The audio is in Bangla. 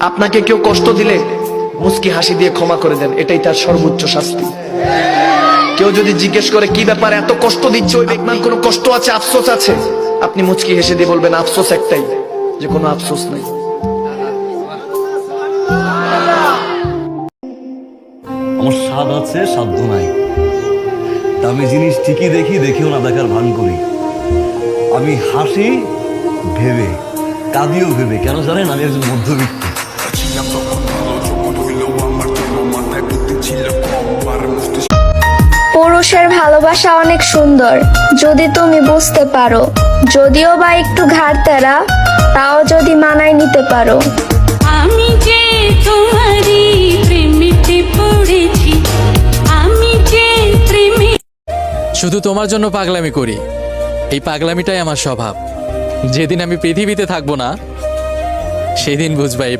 আপনাকে কেউ কষ্ট দিলে মুস্কি হাসি দিয়ে ক্ষমা করে দেন, এটাই তার সর্বোচ্চ শাস্তি। কেউ যদি জিজ্ঞেস করে কি ব্যাপার এত কষ্ট দিচ্ছ, ওই আপনার কোনো কষ্ট আছে, আফসোস আছে, আপনি মুচকি হেসে দিয়ে বলবেন আফসোস একটাই, যে কোনো আফসোস নাই। আমার স্বাদ আছে, সাধ্য নাই। দামি জিনিস ঠিকই দেখি, দেখেও না দেখার ভান করি। আমি হাসি ভেবে, কাঁদিও ভেবে। কেন জানেন? আমি একজন মধ্যবিত্ত। পুরুষের ভালোবাসা অনেক সুন্দর যদি তুমি বুঝতে পারো, যদিও বা একটু ঘাড়তেরা, তাও যদি মানায় নিতে পারো। আমি যে তোমারই প্রেমেতে পড়েছি, আমি যে প্রেমে শুধু তোমার জন্য পাগলামি করি, এই পাগলামিটাই আমার স্বভাব। যেদিন আমি পৃথিবীতে থাকবো না, সেদিন বুঝবা এই